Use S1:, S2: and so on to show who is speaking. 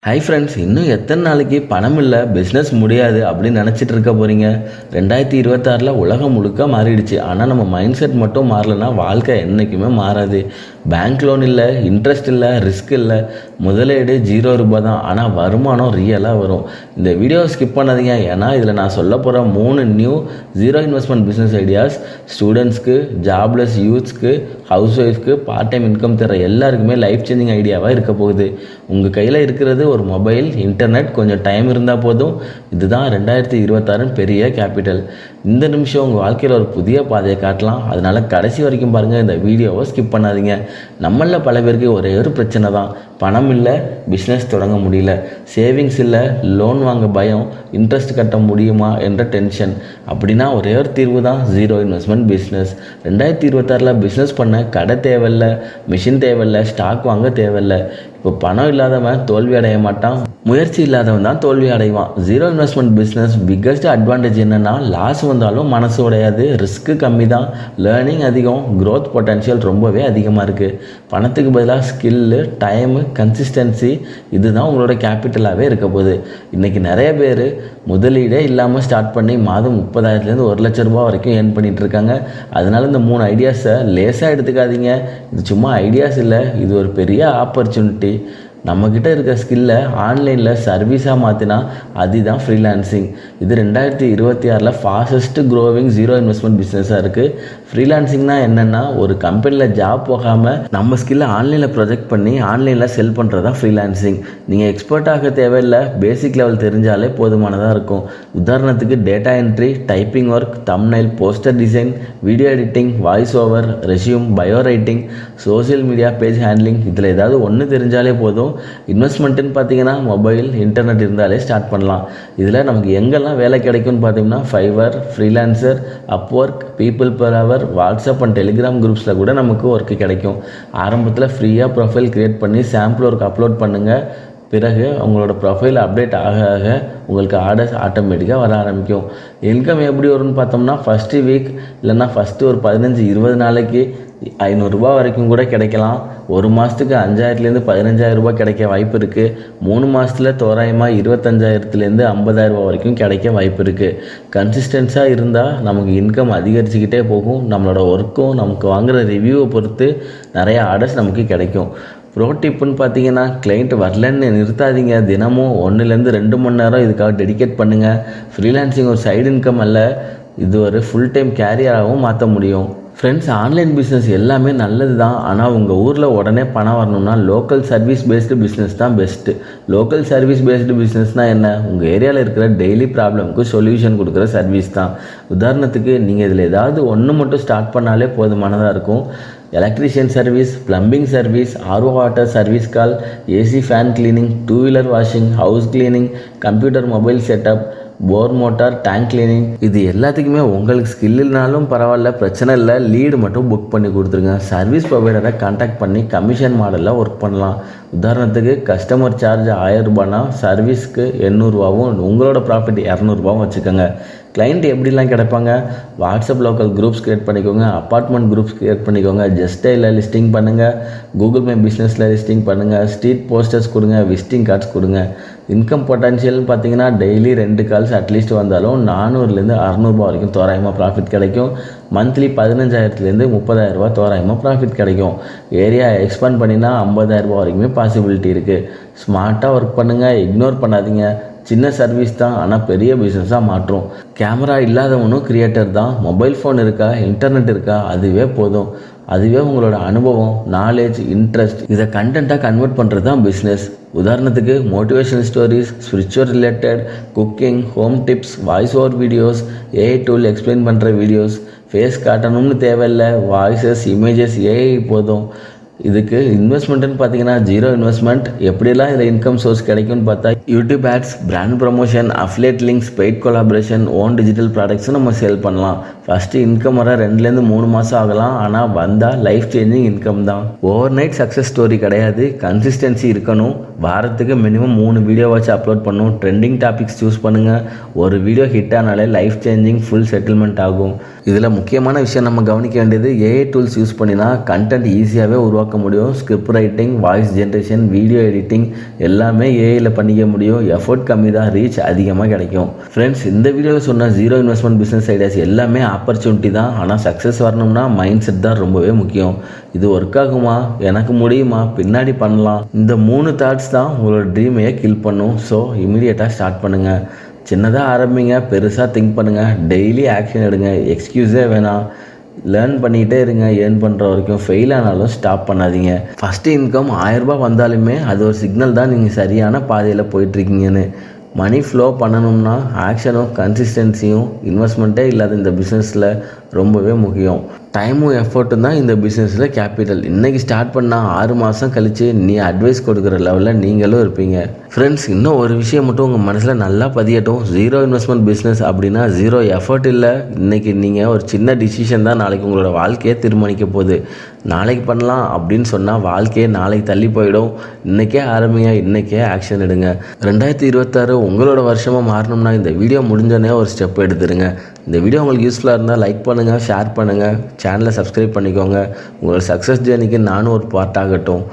S1: Hi friends, இன்னும் எத்தனை நாளைக்கு பணம் இல்லை, பிஸ்னஸ் முடியாது அப்படின்னு நினச்சிட்டு இருக்க போகிறீங்க? 2026 உலகம் முழுக்க மாறிடுச்சு. ஆனால் நம்ம மைண்ட் செட் மட்டும் மாறலைன்னா வாழ்க்கை என்றைக்குமே மாறாது. பேங்க் லோன் இல்லை, இன்ட்ரெஸ்ட் இல்லை, ரிஸ்க் இல்லை, முதலீடு ₹0 தான். ஆனால் வருமானம் ரியலாக வரும். இந்த வீடியோவை ஸ்கிப் பண்ணாதீங்க. ஏன்னா இதில் நான் சொல்ல போகிற 3 new zero investment business ideas ஸ்டூடெண்ட்ஸ்க்கு, ஜாப்லெஸ் யூத்ஸ்க்கு, ஹவுஸ் ஒய்ஃப்க்கு, பார்ட் டைம் இன்கம் தர எல்லாருக்குமே லைஃப் சேஞ்சிங் ஐடியாவாக இருக்க போகுது. உங்கள் கையில் இருக்கிறது ஒரு மொபைல், இன்டர்நெட், கொஞ்சம் டைம் இருந்தால் போதும். இதுதான் 2026 பெரிய கேபிட்டல். இந்த நிமிஷம் உங்கள் வாழ்க்கையில் ஒரு புதிய பாதையை காட்டலாம். அதனால் கடைசி வரைக்கும் பாருங்கள். இந்த வீடியோவை ஸ்கிப் பண்ணாதீங்க. நம்மளில் பல பேருக்கு ஒரே ஒரு பிரச்சனை தான். பணம் இல்லை, பிஸ்னஸ் தொடங்க முடியல, சேவிங்ஸ் இல்லை, லோன் வாங்க பயம், இன்ட்ரெஸ்ட் கட்ட முடியுமா என்ற டென்ஷன். அப்படின்னா ஒரே ஒரு தீர்வு தான் ஜீரோ இன்வெஸ்ட்மெண்ட் பிஸ்னஸ். 2026 பிஸ்னஸ் பண்ண கடை தேவையில்லை, மிஷின் தேவையில்லை, ஸ்டாக் வாங்க தேவையில்லை. இப்போ பணம் இல்லாதவன் தோல்வி அடைய மாட்டான், முயற்சி இல்லாதவன் தான் தோல்வி அடைவான். Zero investment business biggest advantage என்னென்னா, லாஸ் வந்தாலும் மனசு உடையாது, ரிஸ்க்கு கம்மி தான், லேர்னிங் அதிகம், க்ரோத் பொட்டன்ஷியல் ரொம்பவே அதிகமாக இருக்குது. பணத்துக்கு பதிலாக ஸ்கில்லு, டைமு, கன்சிஸ்டன்சி, இதுதான் உங்களோட கேபிட்டலாகவே இருக்க போகுது. இன்றைக்கி நிறைய பேர் முதலீடே இல்லாமல் ஸ்டார்ட் பண்ணி மாதம் 30,000 ₹1,00,000 வரைக்கும் ஏர்ன் பண்ணிகிட்டு இருக்காங்க. அதனால் இந்த 3 ஐடியாஸை லேசாக எடுத்துக்காதீங்க. இது சும்மா ஐடியாஸ் இல்லை, இது ஒரு பெரிய ஆப்பர்ச்சுனிட்டி. நம்மக்கிட்ட இருக்க ஸ்கில்லை ஆன்லைனில் சர்வீஸாக மாற்றினா அதுதான் ஃப்ரீலான்சிங். இது 2026 ஃபாஸ்டஸ்ட் க்ரோவிங் ஜீரோ இன்வெஸ்ட்மெண்ட் பிஸ்னஸாக இருக்குது. ஃப்ரீலான்சிங்னா என்னென்னா, ஒரு கம்பெனியில் ஜாப் போகாமல் நம்ம ஸ்கில்லை ஆன்லைனில் ப்ரொஜெக்ட் பண்ணி ஆன்லைனில் செல் பண்ணுறது தான் ஃப்ரீலான்சிங். நீங்கள் எக்ஸ்பர்ட் ஆக தேவையில்லை, பேசிக் லெவல் தெரிஞ்சாலே போதுமானதாக இருக்கும். உதாரணத்துக்கு data entry, typing work, thumbnail, poster design, video editing, voice over, resume, bio writing, social media page handling, இதில் ஏதாவது ஒன்று தெரிஞ்சாலே போதும். இன்வெஸ்ட்மெண்ட்டுன்னு பார்த்தீங்கன்னா மொபைல், இன்டர்நெட் இருந்தாலே ஸ்டார்ட் பண்ணலாம். இதில் நமக்கு எங்கெல்லாம் வேலை கிடைக்கும்னு பார்த்தீங்கன்னா Fiverr, Freelancer, Upwork, people per hour, WhatsApp and Telegram குரூப்ஸில் கூட நமக்கு ஒர்க்கு கிடைக்கும். ஆரம்பத்தில் ஃப்ரீயாக ப்ரொஃபைல் க்ரியேட் பண்ணி சாம்பிள் ஒர்க் அப்லோட் பண்ணுங்கள். பிறகு உங்களோட ப்ரொஃபைல் அப்டேட் ஆக ஆக உங்களுக்கு ஆர்டர்ஸ் ஆட்டோமேட்டிக்காக வர ஆரம்பிக்கும். இன்கம் எப்படி வரும்னு பார்த்தோம்னா, ஃபஸ்ட்டு வீக் இல்லைன்னா ஃபஸ்ட்டு ஒரு 15-20 நாளைக்கு ₹500 வரைக்கும் கூட கிடைக்கலாம். ஒரு மாதத்துக்கு ₹5,000 ₹15,000 கிடைக்க வாய்ப்பு இருக்குது. 3 மாதத்தில் தோராயமாக ₹25,000 ₹50,000 வரைக்கும் கிடைக்க வாய்ப்பு இருக்குது. கன்சிஸ்டன்ஸாக இருந்தால் நமக்கு இன்கம் அதிகரிச்சுக்கிட்டே போகும். நம்மளோட ஒர்க்கும் நமக்கு வாங்குகிற ரிவ்யூவை பொறுத்து நிறைய ஆர்டர்ஸ் நமக்கு கிடைக்கும். ப்ரோ டிப்புன்னு பார்த்தீங்கன்னா, கிளைண்ட் வரலன்னு நிறுத்தாதீங்க. தினமும் 1-2 மணி நேரம் இதுக்காக டெடிகேட் பண்ணுங்கள். ஃப்ரீலான்சிங் ஒரு சைடு இன்கம் அல்ல, இது ஒரு ஃபுல் டைம் கேரியராகவும் மாற்ற முடியும். ஃப்ரெண்ட்ஸ், ஆன்லைன் பிஸ்னஸ் எல்லாமே நல்லது தான். ஆனால் உங்கள் ஊரில் உடனே பணம் வரணும்னா லோக்கல் சர்வீஸ் பேஸ்டு பிஸ்னஸ் தான் பெஸ்ட்டு. லோக்கல் சர்வீஸ் பேஸ்டு பிஸ்னஸ்னால் என்ன? உங்கள் ஏரியாவில் இருக்கிற டெய்லி ப்ராப்ளமுக்கு சொல்யூஷன் கொடுக்குற சர்வீஸ் தான். உதாரணத்துக்கு நீங்கள் இதில் ஏதாவது ஒன்று மட்டும் ஸ்டார்ட் பண்ணாலே போதுமானதாக இருக்கும். Electrician service, plumbing service, RO water service call, AC fan cleaning, 2-வீலர் washing, house cleaning, computer mobile setup, bore motor, tank cleaning, இது எல்லாத்துக்குமே உங்களுக்கு ஸ்கில் இல்லைனாலும் பரவாயில்ல, பிரச்சனை இல்லை. லீடு மட்டும் புக் பண்ணி கொடுத்துருங்க. சர்வீஸ் ப்ரொவைடரை கான்டாக்ட் பண்ணி கமிஷன் மாடலில் ஒர்க் பண்ணலாம். உதாரணத்துக்கு கஸ்டமர் சார்ஜ் ₹1000 சர்வீஸ்க்கு ₹800, உங்களோட ப்ராஃபிட் ₹200 வச்சுக்கோங்க. கிளைண்ட் எப்படிலாம் கிடைப்பாங்க? வாட்ஸ்அப் லோக்கல் குரூப்ஸ் க்ரியேட் பண்ணிக்கோங்க, அப்பார்ட்மெண்ட் குரூப்ஸ் க்ரியேட் பண்ணிக்கோங்க, ஜஸ்டையில் லிஸ்டிங் பண்ணுங்கள், கூகுள் மை பிஸ்னஸில் லிஸ்டிங் பண்ணுங்கள், ஸ்ட்ரீட் போஸ்டர்ஸ் கொடுங்க, விசிட்டிங் கார்ட்ஸ் கொடுங்க. இன்கம் பொட்டன்ஷியல்னு பார்த்தீங்கன்னா, டெய்லி 2 கால்ஸ் அட்லீஸ்ட் வந்தாலும் ₹400-600 வரைக்கும் தோராயமாக ப்ராஃபிட் கிடைக்கும். மந்த்லி ₹15,000 ₹30,000 தோராயமாக ப்ராஃபிட் கிடைக்கும். ஏரியா எக்ஸ்பேண்ட் பண்ணினா ₹50,000 வரைக்குமே பாசிபிலிட்டி இருக்குது. ஸ்மார்ட்டாக ஒர்க் பண்ணுங்கள், இக்னோர் பண்ணாதீங்க. சின்ன சர்வீஸ் தான், ஆனால் பெரிய பிஸ்னஸாக மாற்றும். கேமரா இல்லாதவனும் கிரியேட்டர் தான். மொபைல் ஃபோன் இருக்கா, இன்டர்நெட் இருக்கா, அதுவே போதும். அதுவே உங்களோட அனுபவம், நாலேஜ், இன்ட்ரெஸ்ட், இதை கண்டென்ட்டாக கன்வெர்ட் பண்ணுறது தான் பிஸ்னஸ். உதாரணத்துக்கு motivational stories, spiritual related, cooking, home tips, voice over videos, AI tool explain பண்ணுற வீடியோஸ். ஃபேஸ் காட்டணும்னு தேவையில்லை, வாய்ஸஸ், இமேஜஸ், ஏஐ போதும். இதுக்கு இன்வெஸ்ட்மெண்ட்டுன்னு பார்த்தீங்கன்னா ஜீரோ இன்வெஸ்ட்மெண்ட். எப்படிலாம் இதில் இன்கம் சோர்ஸ் கிடைக்கும்னு பார்த்தா, YouTube ads, brand promotion, affiliate links, paid collaboration, own digital ப்ராடக்ட்ஸும் நம்ம சேல் பண்ணலாம். ஃபஸ்ட்டு இன்கம் வர 2-3 மாதம் ஆகலாம், ஆனால் வந்தால் லைஃப் சேஞ்சிங் இன்கம் தான். ஓவர் நைட் சக்ஸஸ் ஸ்டோரி கிடையாது, கன்சிஸ்டன்சி இருக்கணும். வாரத்துக்கு மினிமம் 3 வீடியோ வச்சு அப்லோட் பண்ணணும். ட்ரெண்டிங் டாபிக்ஸ் சூஸ் பண்ணுங்கள். ஒரு வீடியோ ஹிட் ஆனாலே லைஃப் சேஞ்சிங் ஃபுல் செட்டில்மெண்ட் ஆகும். இதில் முக்கியமான விஷயம் நம்ம கவனிக்க வேண்டியது, ஏஐ டூல்ஸ் யூஸ் பண்ணினா கண்டென்ட் ஈஸியாகவே உருவாக்க உருவாக்க முடியும். Script writing, voice generation, video editing எல்லாமே ஏஐயில் பண்ணிக்க முடியும். எஃபோர்ட் கம்மி தான், ரீச் அதிகமாக கிடைக்கும். ஃப்ரெண்ட்ஸ், இந்த வீடியோவில் சொன்ன ஜீரோ இன்வெஸ்ட்மெண்ட் பிஸ்னஸ் ஐடியாஸ் எல்லாமே ஆப்பர்ச்சுனிட்டி தான். ஆனால் சக்ஸஸ் வரணும்னா மைண்ட் செட் தான் ரொம்பவே முக்கியம். இது ஒர்க் ஆகுமா, எனக்கு முடியுமா, பின்னாடி பண்ணலாம், இந்த 3 தாட்ஸ் தான் உங்களோட ட்ரீமையே கில் பண்ணும். ஸோ இமீடியட்டாக ஸ்டார்ட் பண்ணுங்கள். சின்னதாக ஆரம்பிங்க, பெருசாக திங்க் பண்ணுங்கள், டெய்லி ஆக்ஷன் எடுங்க, எக்ஸ்கியூஸே வேணாம். லேர்ன் பண்ணிகிட்டே இருங்க. ஏர்ன் பண்ணுற வரைக்கும் ஃபெயில் ஆனாலும் ஸ்டாப் பண்ணாதீங்க. ஃபஸ்ட்டு இன்கம் 1000 ரூபாய் வந்தாலுமே அது ஒரு சிக்னல் தான் நீங்கள் சரியான பாதையில் போயிட்டுருக்கீங்கன்னு. மணி ஃப்ளோ பண்ணணும்னா ஆக்ஷனும் கன்சிஸ்டன்சியும் இன்வெஸ்ட்மெண்ட்டே இல்லாத இந்த பிஸ்னஸில் ரொம்பவே முக்கியம். டைமும் எஃபர்ட்டும் தான் இந்த பிஸ்னஸில் கேபிட்டல். இன்றைக்கி ஸ்டார்ட் பண்ணால் 6 மாதம் கழித்து நீ அட்வைஸ் கொடுக்குற லெவலில் நீங்களும் இருப்பீங்க. ஃப்ரெண்ட்ஸ், இன்னும் ஒரு விஷயம் மட்டும் உங்கள் மனசில் நல்லா பதியட்டும். ஜீரோ இன்வெஸ்ட்மெண்ட் பிஸ்னஸ் அப்படின்னா ஜீரோ எஃபர்ட் இல்லை. இன்றைக்கி நீங்கள் ஒரு சின்ன டிசிஷன் தான் நாளைக்கு உங்களோட வாழ்க்கையை தீர்மானிக்க போகுது. நாளைக்கு பண்ணலாம் அப்படின்னு சொன்னால் வாழ்க்கையே நாளைக்கு தள்ளி போயிடும். இன்றைக்கே ஆரம்பிங்க, இன்றைக்கே ஆக்ஷன் எடுங்க. 2026 உங்களோட வருஷமாக மாறணும்னா இந்த வீடியோ முடிஞ்சோடனே ஒரு ஸ்டெப் எடுத்துருங்க. இந்த வீடியோ உங்களுக்கு யூஸ்ஃபுல்லாக இருந்தால் லைக் பண்ணுங்கள், ஷேர் பண்ணுங்கள், சேனலை சப்ஸ்கிரைப் பண்ணிக்கோங்க. உங்களோட சக்ஸஸ் ஜேர்னிக்கு நானும் ஒரு பார்ட் ஆகட்டும்.